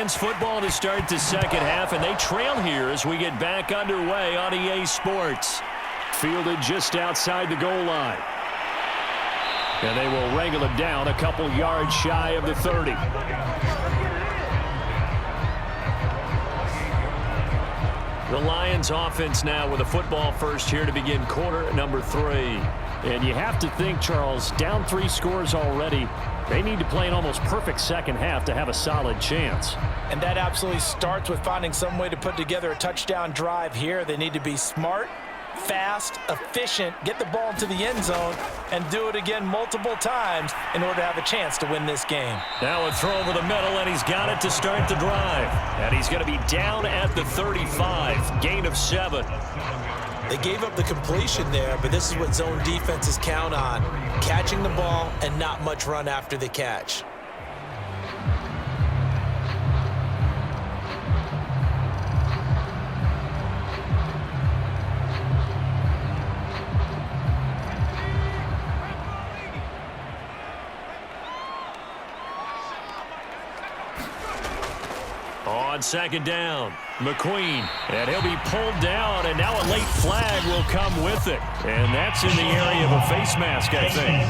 Lions football to start the second half, and they trail here as we get back underway on EA Sports. Fielded just outside the goal line. And they will wrangle it down a couple yards shy of the 30. The Lions offense now with a football first here to begin quarter number 3. And you have to think, Charles, down 3 scores already. They need to play an almost perfect second half to have a solid chance. And that absolutely starts with finding some way to put together a touchdown drive here. They need to be smart, fast, efficient, get the ball into the end zone, and do it again multiple times in order to have a chance to win this game. Now a throw over the middle, and he's got it to start the drive. And he's going to be down at the 35, gain of 7. They gave up the completion there, but this is what zone defenses count on, catching the ball and not much run after the catch. On second down, McQueen, and he'll be pulled down, and now a late flag will come with it. And that's in the area of a face mask, I think.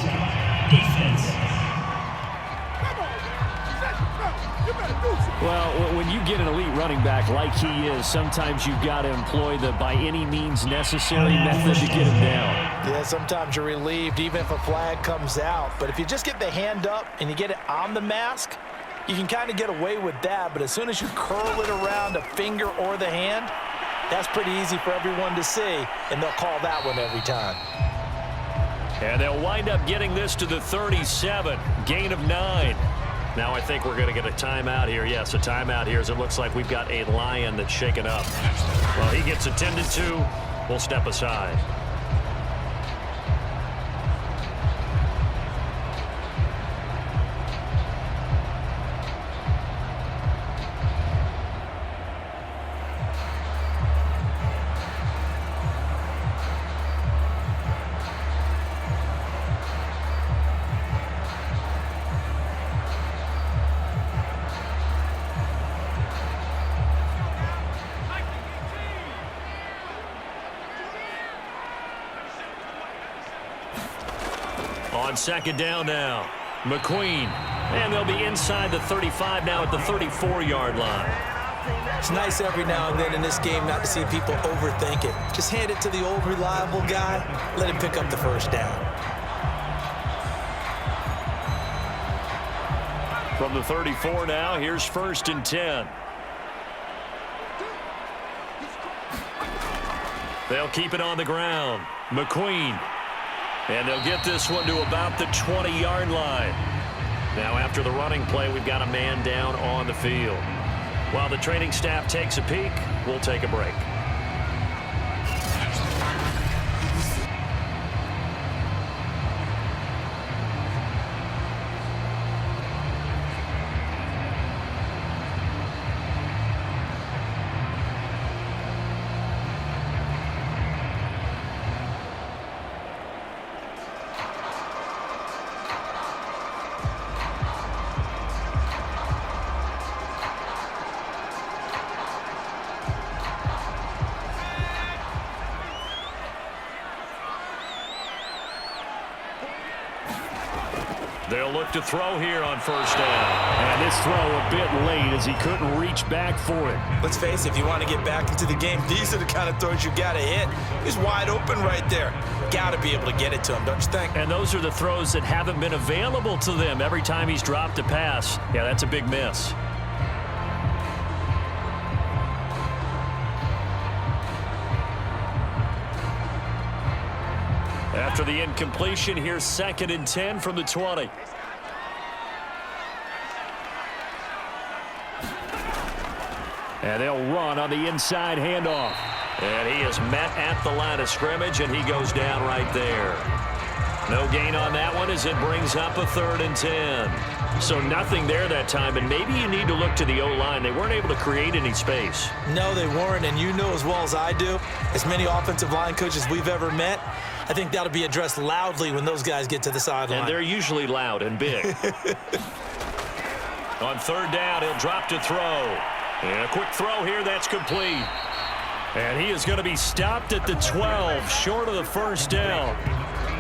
Well, when you get an elite running back like he is, sometimes you've got to employ the by any means necessary method to get him down. Yeah, sometimes you're relieved even if a flag comes out. But if you just get the hand up and you get it on the mask, you can kind of get away with that, but as soon as you curl it around a finger or the hand, that's pretty easy for everyone to see, and they'll call that one every time. And they'll wind up getting this to the 37, gain of 9. Now I think we're going to get a timeout here. Yes, a timeout here as it looks like we've got a Lion that's shaken up. Well, he gets attended to. We'll step aside. On second down now, McQueen. And they'll be inside the 35 now at the 34-yard line. It's nice every now and then in this game not to see people overthink it. Just hand it to the old reliable guy, let him pick up the first down. From the 34 now, here's 1st and 10. They'll keep it on the ground. McQueen. And they'll get this one to about the 20-yard line. Now after the running play, we've got a man down on the field. While the training staff takes a peek, we'll take a break. They'll look to throw here on 1st down. And this throw a bit late as he couldn't reach back for it. Let's face it, if you want to get back into the game, these are the kind of throws you got to hit. He's wide open right there. Got to be able to get it to him, don't you think? And those are the throws that haven't been available to them every time he's dropped a pass. Yeah, that's a big miss. After the incompletion, here's 2nd and 10 from the 20. And they'll run on the inside handoff. And he is met at the line of scrimmage, and he goes down right there. No gain on that one as it brings up a 3rd and 10. So nothing there that time, and maybe you need to look to the O-line. They weren't able to create any space. No, they weren't, and you know as well as I do, as many offensive line coaches we've ever met, I think that'll be addressed loudly when those guys get to the sideline. And they're usually loud and big. On third down, he'll drop to throw. And a quick throw here, that's complete. And he is going to be stopped at the 12, short of the first down.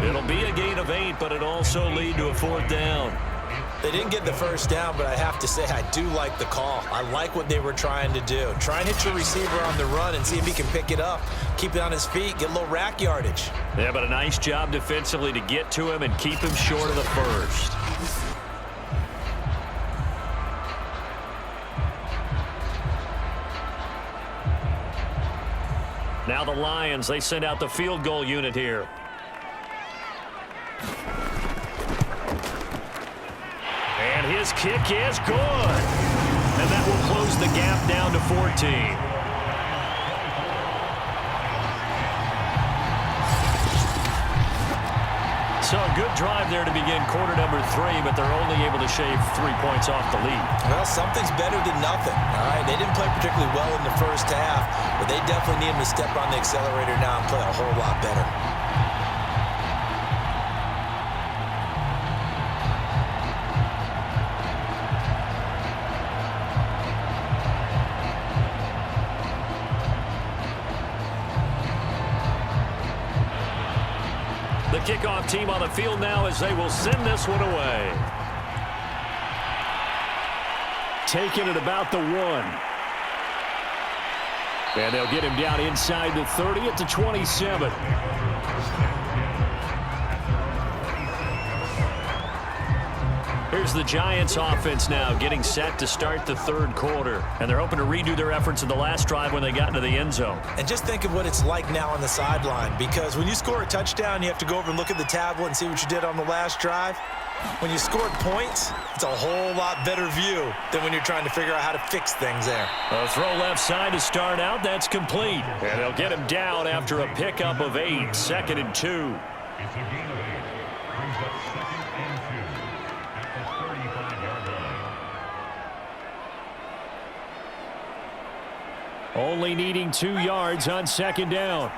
It'll be a gain of 8, but it'll also lead to a fourth down. They didn't get the first down, but I have to say I do like the call. I like what they were trying to do. Try and hit your receiver on the run and see if he can pick it up, keep it on his feet, get a little rack yardage. Yeah, but a nice job defensively to get to him and keep him short of the first. Now the Lions, they send out the field goal unit here. And his kick is good. And that will close the gap down to 14. So a good drive there to begin quarter number 3, but they're only able to shave 3 points off the lead. Well, something's better than nothing. All right, they didn't play particularly well in the first half, but they definitely need him to step on the accelerator now and play a whole lot better. The kickoff team on the field now as they will send this one away. Taking it about the 1. And they'll get him down inside the 30 at the 27. Here's the Giants offense now getting set to start the third quarter. And they're hoping to redo their efforts in the last drive when they got into the end zone. And just think of what it's like now on the sideline, because when you score a touchdown, you have to go over and look at the tablet and see what you did on the last drive. When you scored points, it's a whole lot better view than when you're trying to figure out how to fix things there. A throw left side to start out. That's complete. And they'll get him down after a pickup of 8. 2nd and 2. It's a gain of 8. Brings up 2nd and 2 at the 35-yard line. Only needing 2 yards on 2nd down.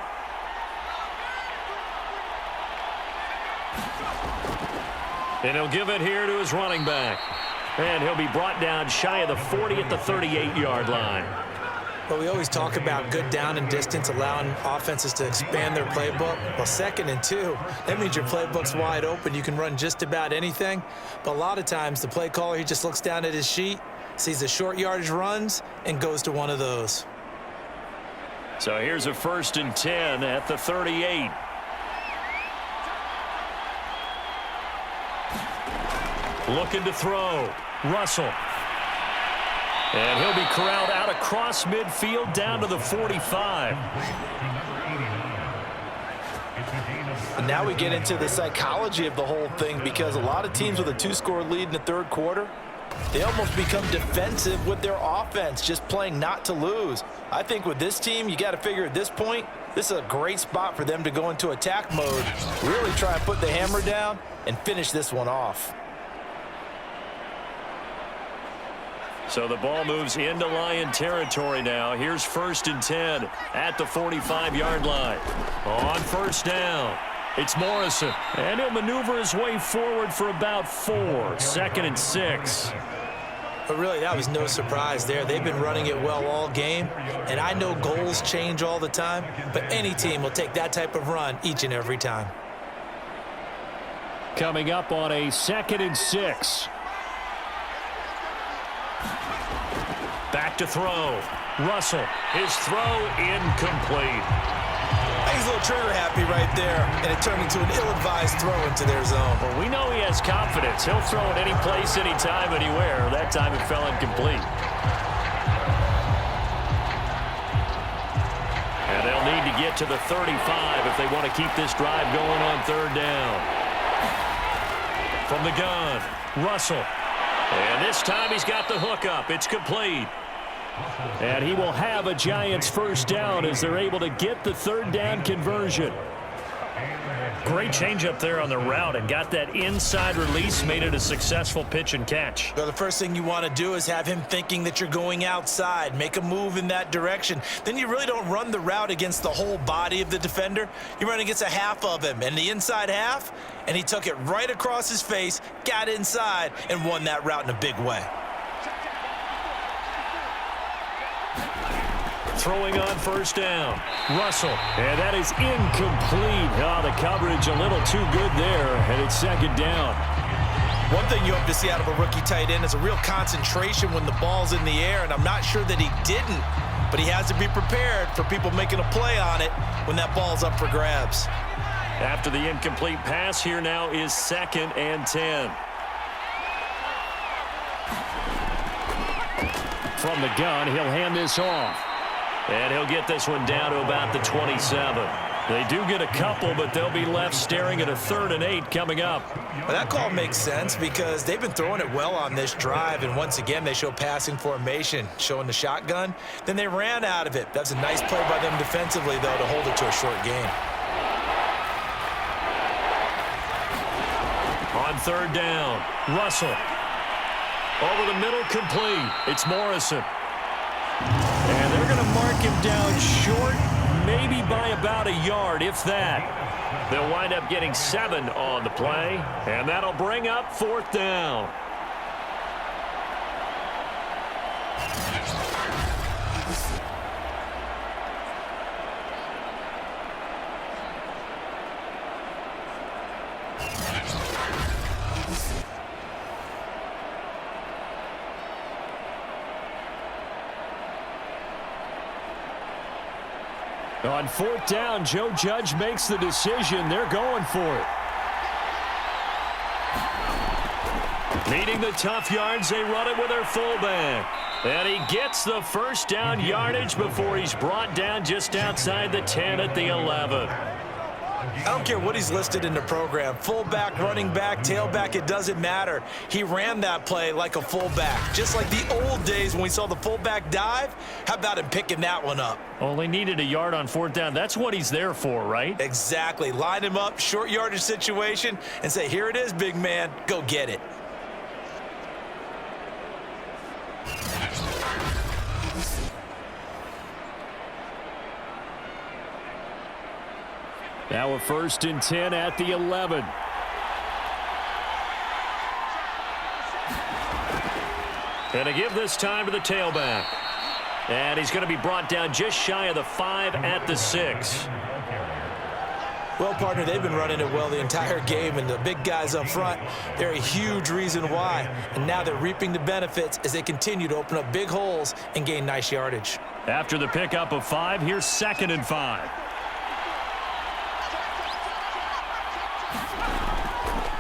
And he'll give it here to his running back. And he'll be brought down shy of the 40 at the 38-yard line. But we always talk about good down and distance, allowing offenses to expand their playbook. Well, 2nd and 2, that means your playbook's wide open. You can run just about anything. But a lot of times, the play caller, he just looks down at his sheet, sees the short yardage runs, and goes to one of those. So here's a 1st and 10 at the 38. Looking to throw. Russell. And he'll be corralled out across midfield down to the 45. And now we get into the psychology of the whole thing, because a lot of teams with a 2-score lead in the third quarter, they almost become defensive with their offense, just playing not to lose. I think with this team, you got to figure at this point, this is a great spot for them to go into attack mode, really try and put the hammer down and finish this one off. So the ball moves into Lion territory now. Here's 1st and 10 at the 45-yard line. On 1st down, it's Morrison. And he'll maneuver his way forward for about 4. 2nd and 6. But really, that was no surprise there. They've been running it well all game. And I know goals change all the time, but any team will take that type of run each and every time. Coming up on a 2nd and 6. Back to throw. Russell. His throw incomplete. He's a little trigger happy right there, and it turned into an ill-advised throw into their zone. Well, we know he has confidence. He'll throw it any place, anytime, anywhere. That time it fell incomplete. And they'll need to get to the 35 if they want to keep this drive going on 3rd down. From the gun, Russell. And this time he's got the hook up. It's complete. And he will have a Giants 1st down as they're able to get the 3rd down conversion. Great change up there on the route and got that inside release, made it a successful pitch and catch. Well, the first thing you want to do is have him thinking that you're going outside, make a move in that direction. Then you really don't run the route against the whole body of the defender. You run against a half of him, and the inside half, and he took it right across his face, got inside, and won that route in a big way. throwing on first down. Russell. And that is incomplete. Oh, the coverage a little too good there, and it's second down. One thing you hope to see out of a rookie tight end is a real concentration when the ball's in the air, and I'm not sure that he didn't, but he has to be prepared for people making a play on it when that ball's up for grabs. After the incomplete pass, here now is 2nd and 10. From the gun, he'll hand this off. And he'll get this one down to about the 27. They do get a couple, but they'll be left staring at a 3rd and 8 coming up. Well, that call makes sense because they've been throwing it well on this drive, and once again, they show passing formation, showing the shotgun. Then they ran out of it. That's a nice play by them defensively, though, to hold it to a short gain. On 3rd down, Russell. Over the middle, complete. It's Morrison. And they're going to mark him down short, maybe by about a yard, if that. They'll wind up getting 7 on the play, and that'll bring up 4th down. On 4th down, Joe Judge makes the decision. They're going for it. Needing the tough yards, they run it with their fullback. And he gets the first down yardage before he's brought down just outside the 10 at the 11. I don't care what he's listed in the program. Fullback, running back, tailback, it doesn't matter. He ran that play like a fullback. Just like the old days when we saw the fullback dive. How about him picking that one up? Only needed a yard on 4th down. That's what he's there for, right? Exactly. Line him up, short yardage situation, and say, here it is, big man. Go get it. Now a 1st and 10 at the 11. And to give this time to the tailback. And he's going to be brought down just shy of the 5 at the 6. Well, partner, they've been running it well the entire game, and the big guys up front, they're a huge reason why. And now they're reaping the benefits as they continue to open up big holes and gain nice yardage. After the pickup of 5, here's 2nd and 5.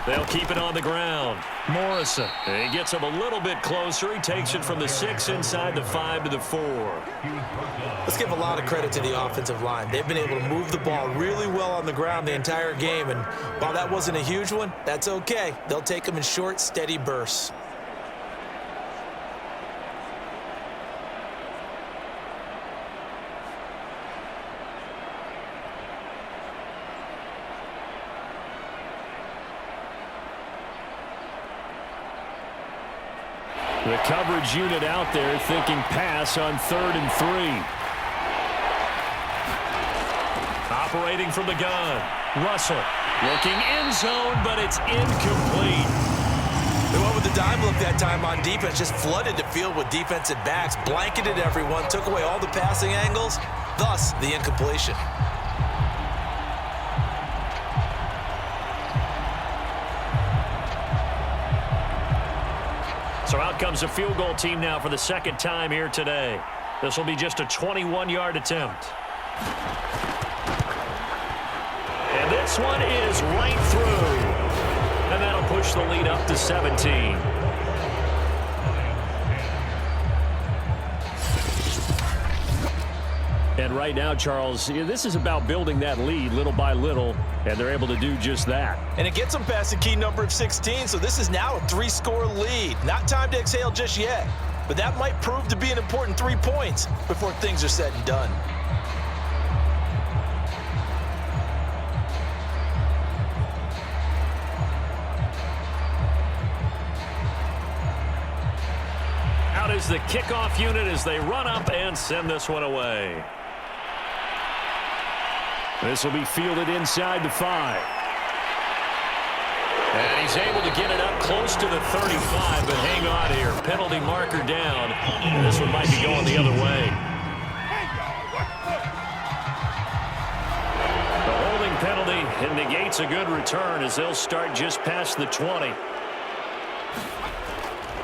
They'll keep it on the ground. Morrison. He gets him a little bit closer. He takes it from the 6 inside the 5 to the 4. Let's give a lot of credit to the offensive line. They've been able to move the ball really well on the ground the entire game, and while that wasn't a huge one, that's okay. They'll take them in short, steady bursts. The coverage unit out there thinking pass on 3rd and 3. Operating from the gun. Russell Looking end zone, but it's incomplete. They went with the dime look that time on defense, just flooded the field with defensive backs, blanketed everyone, took away all the passing angles, thus the incompletion. So out comes a field goal team now for the 2nd time here today. This will be just a 21-yard attempt. And this one is right through. And that'll push the lead up to 17. And right now, Charles, this is about building that lead little by little, and they're able to do just that. And it gets them past the key number of 16, so this is now a 3-score lead. Not time to exhale just yet, but that might prove to be an important 3 points before things are said and done. Out is the kickoff unit as they run up and send this one away. This will be fielded inside the 5. And he's able to get it up close to the 35, but hang on here. Penalty marker down. And this one might be going the other way. penalty, and negates a good return as they'll start just past the 20.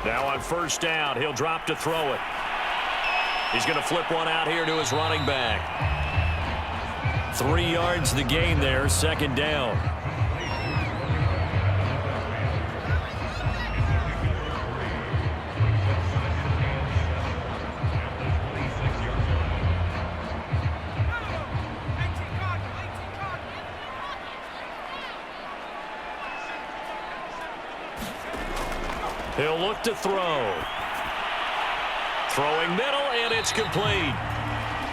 Now on first down, he'll drop to throw it. He's going to flip one out here to his running back. 3 yards the gain there, second down. He'll look to throw. Throwing middle, and it's complete.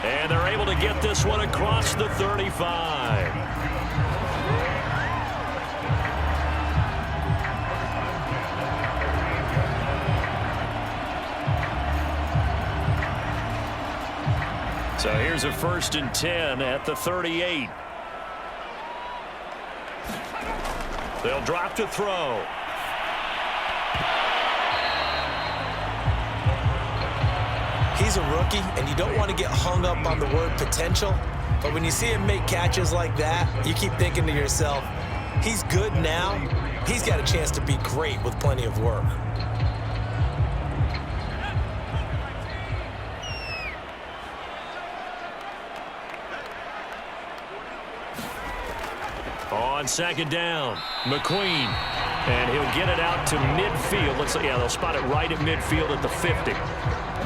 And they're able to get this one across the 35. So here's a 1st and 10 at the 38. They'll drop to throw. He's a rookie, and you don't want to get hung up on the word potential. But when you see him make catches like that, you keep thinking to yourself, he's good now. He's got a chance to be great with plenty of work. On second down, McQueen. And he'll get it out to midfield. Looks like, yeah, they'll spot it right at midfield at the 50.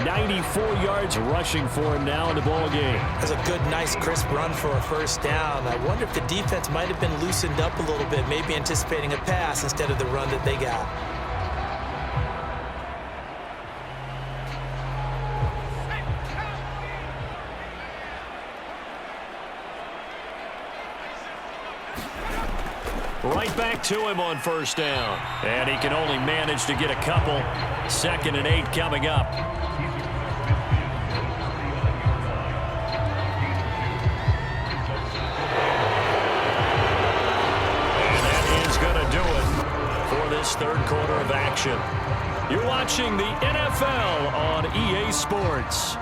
94 yards rushing for him now in the ball game. That's a good, nice, crisp run for a first down. I wonder if the defense might have been loosened up a little bit, maybe anticipating a pass instead of the run that they got. Right back to him on first down. And he can only manage to get a couple. 2nd and 8 coming up. And that is going to do it for this 3rd quarter of action. You're watching the NFL on EA Sports.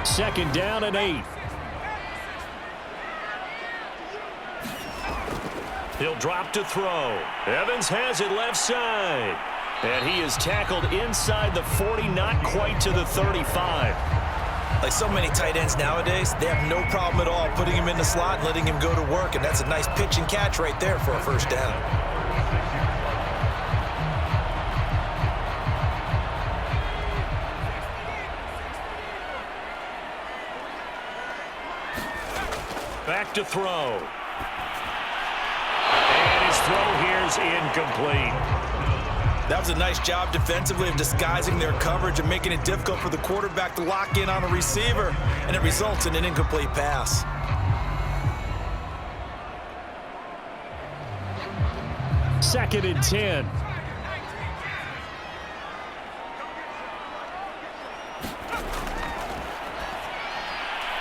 2nd down and 8. He'll drop to throw. Evans has it left side. And he is tackled inside the 40, not quite to the 35. Like so many tight ends nowadays, they have no problem at all putting him in the slot and letting him go to work. And that's a nice pitch and catch right there for a first down. Back to throw. Throw here's incomplete. That was a nice job defensively of disguising their coverage and making it difficult for the quarterback to lock in on a receiver, and it results in an incomplete pass. Second and 10.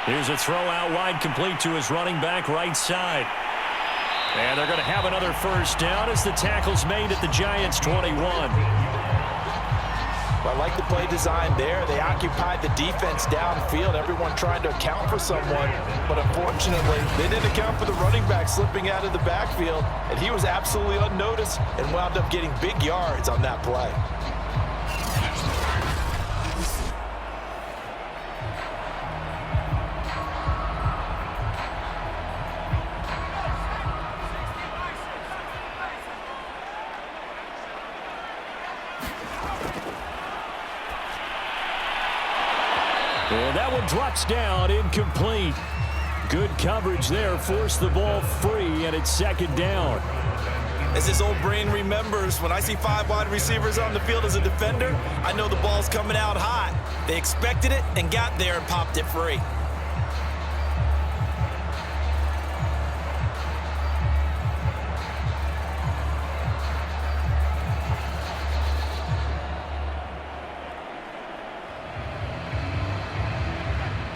Here's a throw out wide, complete to his running back right side. And they're going to have another first down as the tackle's made at the Giants' 21. I like the play design there. They occupied the defense downfield, everyone trying to account for someone. But unfortunately, they didn't account for the running back slipping out of the backfield. And he was absolutely unnoticed and wound up getting big yards on that play. And that one drops down, incomplete. Good coverage there, forced the ball free, and it's 2nd down. As his old brain remembers, when I see 5 wide receivers on the field as a defender, I know the ball's coming out hot. They expected it and got there and popped it free.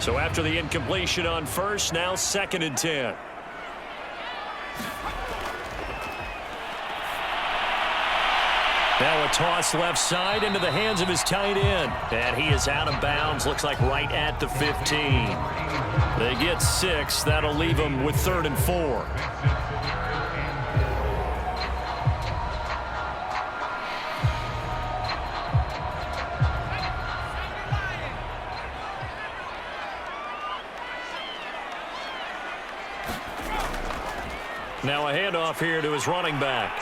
So after the incompletion on first, now 2nd and 10. Now a toss left side into the hands of his tight end. And he is out of bounds. Looks like right at the 15. They get 6. That'll leave them with 3rd and 4. Now a handoff here to his running back.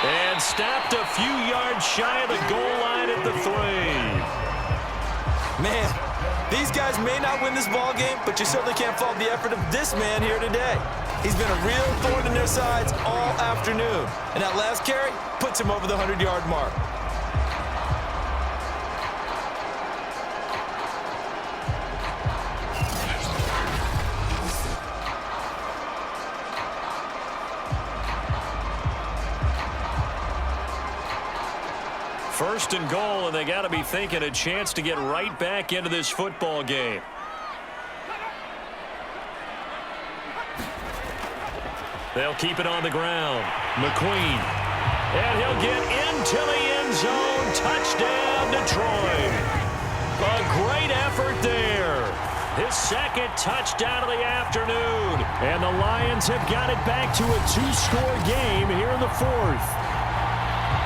And stopped a few yards shy of the goal line at the 3. Man, these guys may not win this ball game, but you certainly can't fault the effort of this man here today. He's been a real thorn in their sides all afternoon. And that last carry puts him over the 100-yard mark. First and goal, and they got to be thinking a chance to get right back into this football game. They'll keep it on the ground. McQueen. And he'll get into the end zone. Touchdown, Detroit. A great effort there. His second touchdown of the afternoon. And the Lions have got it back to a 2-score game here in the 4th.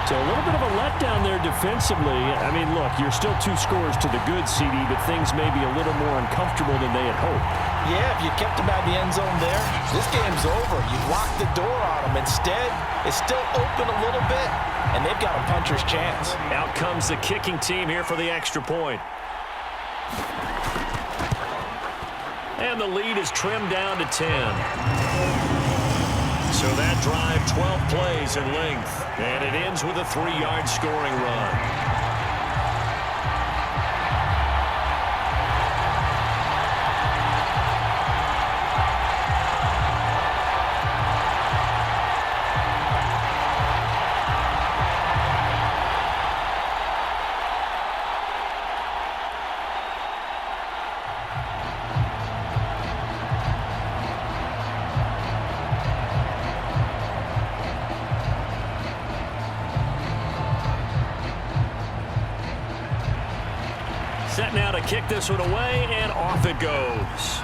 So a little bit of a letdown there defensively. I mean, look, you're still 2 scores to the good, CD, but things may be a little more uncomfortable than they had hoped. Yeah, if you kept him out of the end zone there, this game's over. You locked the door on him. Instead, it's still open a little bit, and they've got a puncher's chance. Out comes the kicking team here for the extra point. And the lead is trimmed down to 10. So that drive, 12 plays in length, and it ends with a 3-yard scoring run. Set now to kick this one away, and off it goes.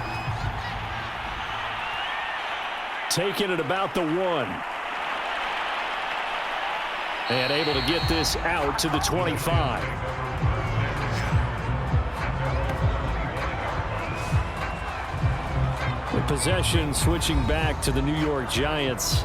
Taking it about the 1. And able to get this out to the 25. The possession switching back to the New York Giants.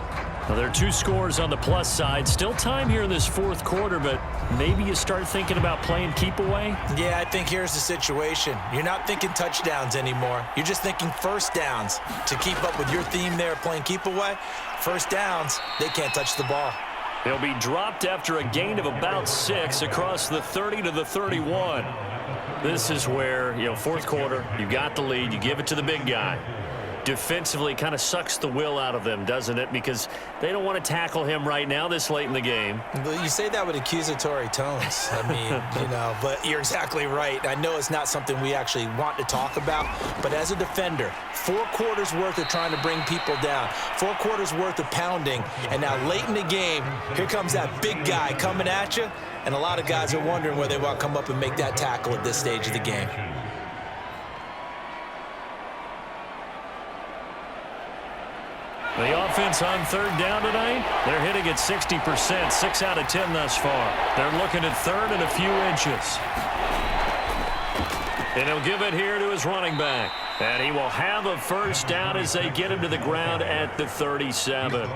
Now, there are 2 scores on the plus side. Still time here in this 4th quarter, but maybe you start thinking about playing keep away? Yeah, I think here's the situation. You're not thinking touchdowns anymore. You're just thinking first downs. To keep up with your theme there, playing keep away, first downs, they can't touch the ball. They'll be dropped after a gain of about 6 across the 30 to the 31. This is where, 4th quarter, you got the lead, you give it to the big guy. Defensively kind of sucks the will out of them, doesn't it? Because they don't want to tackle him right now this late in the game. Well, you say that with accusatory tones. I mean, but you're exactly right. I know it's not something we actually want to talk about, but as a defender, 4 quarters worth of trying to bring people down, 4 quarters worth of pounding, and now late in the game, here comes that big guy coming at you, and a lot of guys are wondering where they want to come up and make that tackle at this stage of the game. The offense on 3rd down tonight, they're hitting at 60%, 6 out of 10 thus far. They're looking at 3rd and a few inches. And he'll give it here to his running back. And he will have a first down as they get him to the ground at the 37.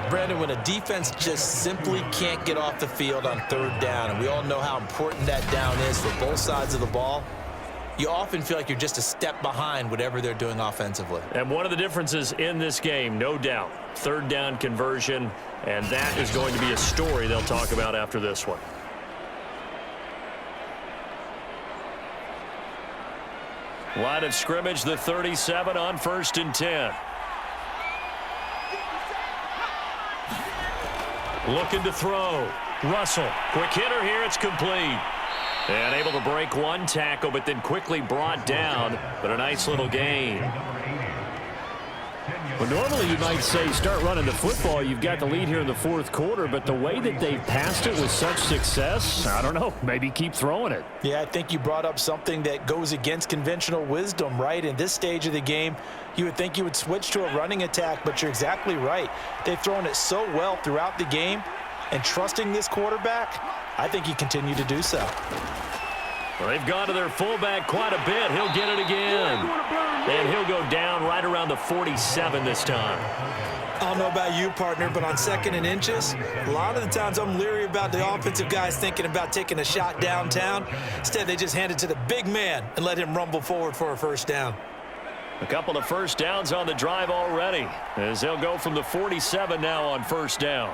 Brandon, when a defense just simply can't get off the field on 3rd down, and we all know how important that down is for both sides of the ball, you often feel like you're just a step behind whatever they're doing offensively. And one of the differences in this game, no doubt, 3rd down conversion, and that is going to be a story they'll talk about after this one. Line of scrimmage, the 37 on 1st and 10. Looking to throw. Russell, quick hitter here, it's complete. And able to break 1 tackle, but then quickly brought down. But a nice little gain. Well, normally you might say start running the football. You've got the lead here in the fourth quarter, but the way that they've passed it with such success, I don't know, maybe keep throwing it. Yeah, I think you brought up something that goes against conventional wisdom, right? In this stage of the game, you would think you would switch to a running attack, but you're exactly right. They've thrown it so well throughout the game, and trusting this quarterback, I think you continue to do so. Well, they've gone to their fullback quite a bit. He'll get it again. And he'll go down right around the 47 this time. I don't know about you, partner, but on 2nd and inches, a lot of the times I'm leery about the offensive guys thinking about taking a shot downtown. Instead, they just hand it to the big man and let him rumble forward for a first down. A couple of first downs on the drive already, as they'll go from the 47 now on first down.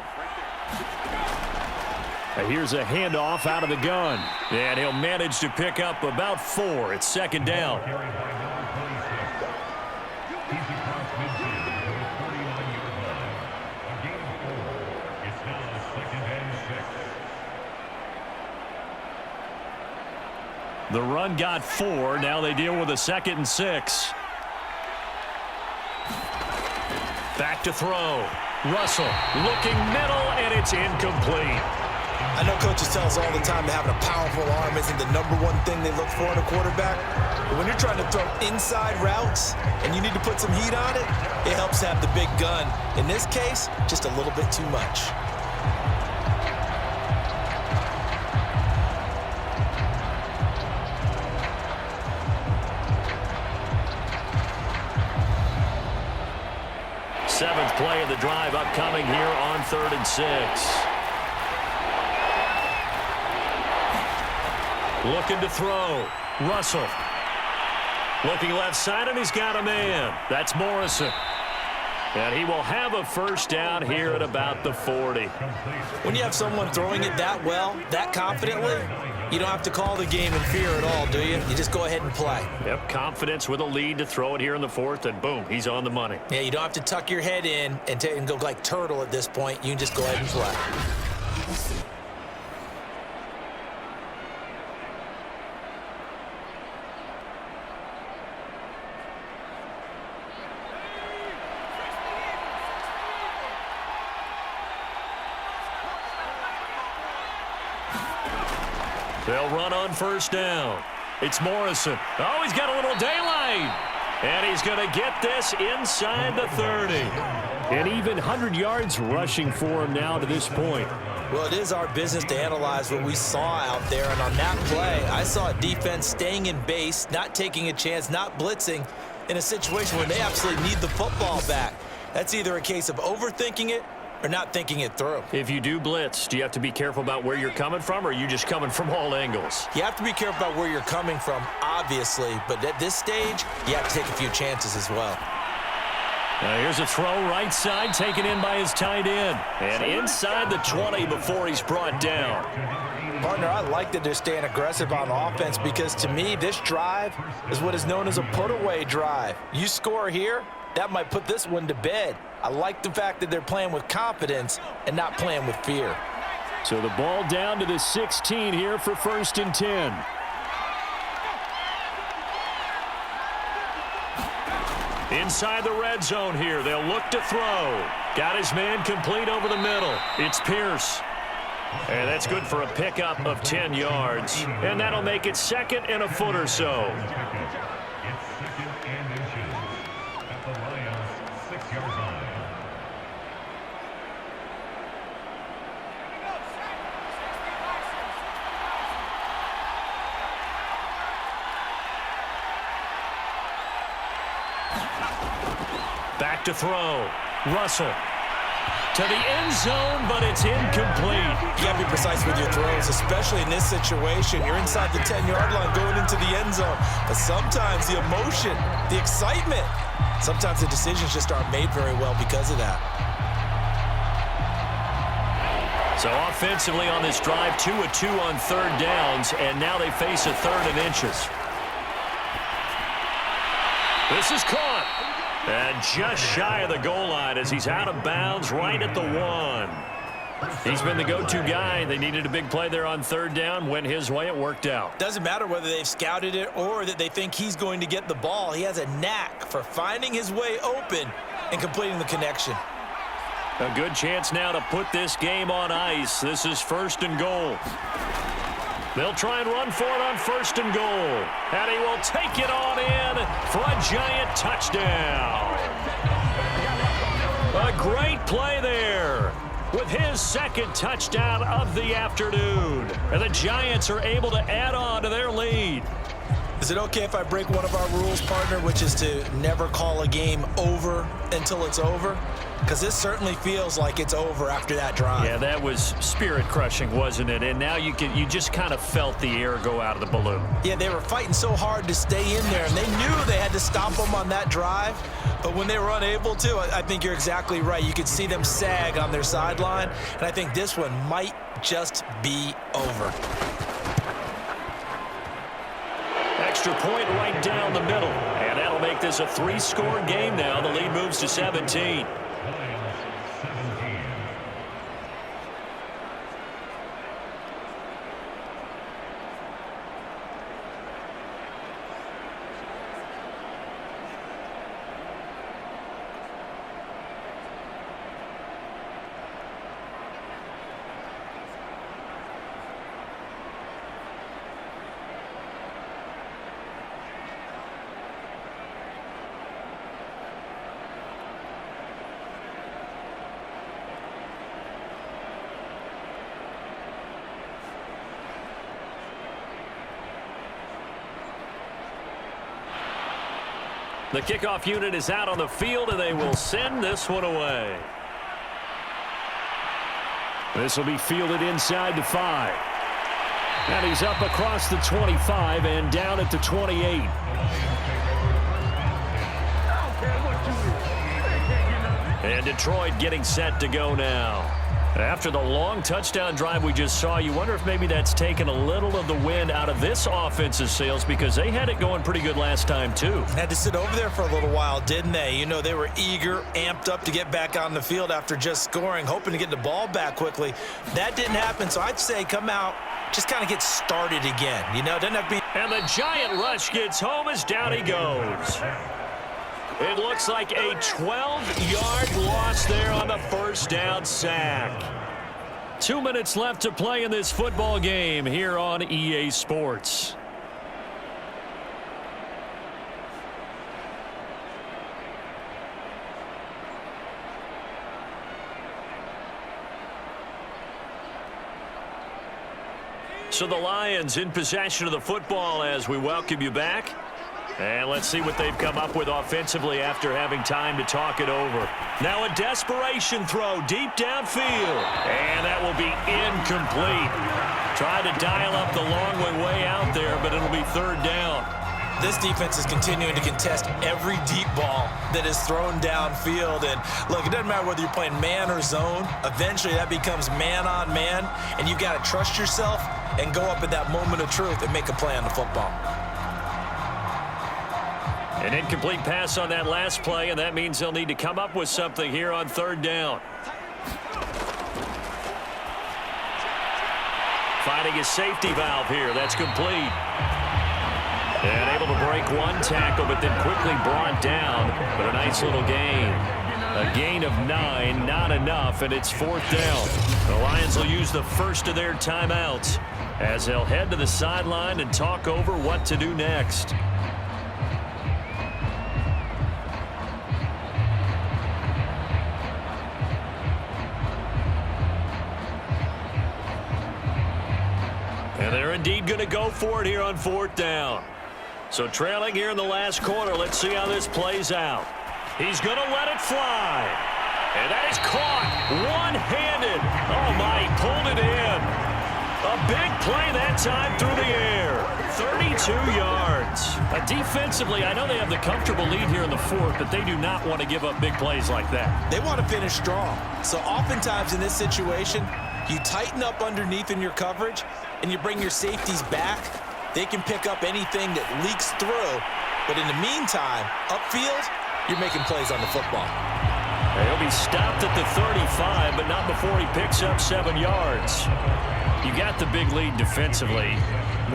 And here's a handoff out of the gun. And he'll manage to pick up about 4. It's 2nd down. Carried by number 26. He's across midfield to the 49-yard line. A gain of 4. It's now 2nd and 6. The run got 4. Now they deal with a 2nd and 6. Back to throw. Russell looking middle, and it's incomplete. I know coaches tell us all the time that having a powerful arm isn't the #1 thing they look for in a quarterback. But when you're trying to throw inside routes and you need to put some heat on it, it helps to have the big gun. In this case, just a little bit too much. Seventh play of the drive upcoming here on 3rd and 6. Looking to throw. Russell. Looking left side, and he's got a man. That's Morrison. And he will have a first down here at about the 40. When you have someone throwing it that well, that confidently, you don't have to call the game in fear at all, do you? You just go ahead and play. Yep, confidence with a lead to throw it here in the 4th, and boom, he's on the money. Yeah, you don't have to tuck your head in and go like turtle at this point. You can just go ahead and play. They'll run on first down. It's Morrison. Oh, he's got a little daylight. And he's going to get this inside the 30. And even 100 yards rushing for him now to this point. Well, it is our business to analyze what we saw out there. And on that play, I saw a defense staying in base, not taking a chance, not blitzing in a situation where they absolutely need the football back. That's either a case of overthinking it or not thinking it through. If you do blitz, do you have to be careful about where you're coming from, or are you just coming from all angles? You have to be careful about where you're coming from, obviously, but at this stage, you have to take a few chances as well. Now here's a throw right side, taken in by his tight end. And inside the 20 before he's brought down. Partner, I like that they're staying aggressive on offense because, to me, this drive is what is known as a put-away drive. You score here, that might put this one to bed. I like the fact that they're playing with confidence and not playing with fear. So the ball down to the 16 here for 1st and 10. Inside the red zone here, they'll look to throw. Got his man complete over the middle. It's Pierce. And that's good for a pickup of 10 yards. And that'll make it 2nd and a foot or so. It's 2nd and inches at the Lions' 6-yard line. Back to throw. Russell. To the end zone, but it's incomplete. You got to be precise with your throws, especially in this situation. You're inside the 10-yard line going into the end zone. But sometimes the emotion, the excitement, sometimes the decisions just aren't made very well because of that. So offensively on this drive, 2 of 2 on 3rd downs, and now they face a 3rd and inches. This is caught. And just shy of the goal line as he's out of bounds right at the 1. He's been the go-to guy. They needed a big play there on 3rd down. Went his way. It worked out. Doesn't matter whether they've scouted it or that they think he's going to get the ball. He has a knack for finding his way open and completing the connection. A good chance now to put this game on ice. This is 1st and goal. They'll try and run for it on 1st and goal. And he will take it on in for a giant touchdown. A great play there with his 2nd touchdown of the afternoon. And the Giants are able to add on to their lead. Is it okay if I break one of our rules, partner, which is to never call a game over until it's over? Because this certainly feels like it's over after that drive. Yeah, that was spirit-crushing, wasn't it? And now you just kind of felt the air go out of the balloon. Yeah, they were fighting so hard to stay in there, and they knew they had to stop them on that drive. But when they were unable to, I think you're exactly right. You could see them sag on their sideline, and I think this one might just be over. Extra point right down the middle. And that'll make this a 3-score game now. The lead moves to 17. The kickoff unit is out on the field, and they will send this one away. This will be fielded inside the 5. And he's up across the 25 and down at the 28. And Detroit getting set to go now. After the long touchdown drive we just saw, you wonder if maybe that's taken a little of the wind out of this offensive sails, because they had it going pretty good last time too. Had to sit over there for a little while, didn't they? You know, they were eager, amped up to get back on the field after just scoring, hoping to get the ball back quickly. That didn't happen, so I'd say come out, just kind of get started again. You know, doesn't have to be... And the giant rush gets home as down he goes. It looks like a 12-yard loss there on the first down sack. 2 minutes left to play in this football game here on EA Sports. So the Lions in possession of the football as we welcome you back. And let's see what they've come up with offensively after having time to talk it over. Now a desperation throw deep downfield. And that will be incomplete. Tried to dial up the long way out there, but it'll be 3rd down. This defense is continuing to contest every deep ball that is thrown downfield. And look, it doesn't matter whether you're playing man or zone. Eventually that becomes man on man. And you got to trust yourself and go up at that moment of truth and make a play on the football. An incomplete pass on that last play, and that means they'll need to come up with something here on 3rd down. Finding his safety valve here. That's complete. And able to break one tackle, but then quickly brought down. But a nice little gain. A gain of 9, not enough, and it's 4th down. The Lions will use the first of their timeouts as they'll head to the sideline and talk over what to do next. And they're indeed going to go for it here on 4th down. So trailing here in the last quarter, let's see how this plays out. He's going to let it fly. And that is caught one-handed. Oh, my, he pulled it in. A big play that time through the air. 32 yards. Defensively, I know they have the comfortable lead here in the 4th, but they do not want to give up big plays like that. They want to finish strong. So oftentimes in this situation, you tighten up underneath in your coverage, and you bring your safeties back. They can pick up anything that leaks through. But in the meantime, upfield, you're making plays on the football. He'll be stopped at the 35, but not before he picks up 7 yards. You got the big lead defensively.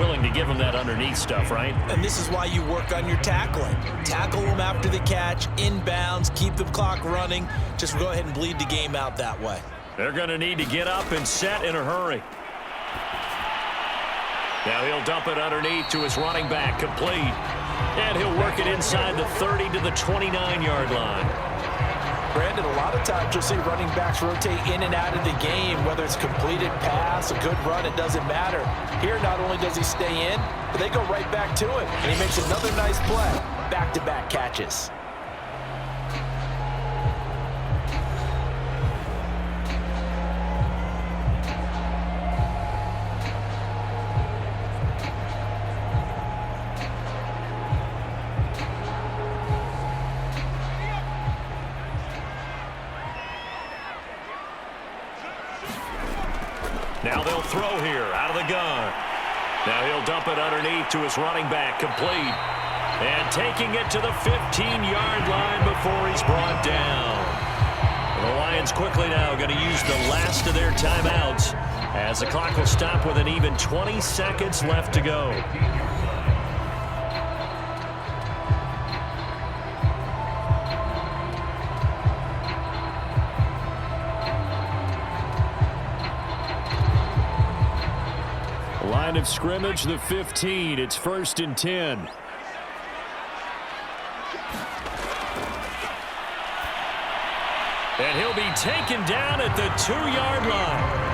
Willing to give him that underneath stuff, right? And this is why you work on your tackling. tackle them after the catch, inbounds, keep the clock running. Just go ahead and bleed the game out that way. They're going to need to get up and set in a hurry. Now he'll dump it underneath to his running back, complete. And he'll work it inside the 30 to the 29-yard line. Brandon, a lot of times you'll see running backs rotate in and out of the game, whether it's completed pass, a good run, it doesn't matter. Here, not only does he stay in, but they go right back to him, and he makes another nice play. Back-to-back catches. Now they'll throw here out of the gun. Now he'll dump it underneath to his running back, complete. And taking it to the 15-yard line before he's brought down. The Lions quickly now going to use the last of their timeouts as the clock will stop with an even 20 seconds left to go. Line of scrimmage, the 15. It's 1st and 10. And he'll be taken down at the 2-yard line.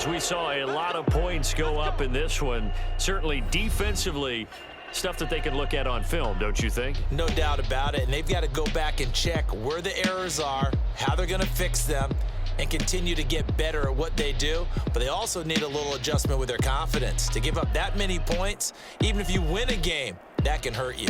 We saw a lot of points go up in this one. Certainly defensively, stuff that they can look at on film, don't you think? No doubt about it, and they've got to go back and check where the errors are, how they're going to fix them, and continue to get better at what they do. But they also need a little adjustment with their confidence. To give up that many points, even if you win a game, that can hurt you.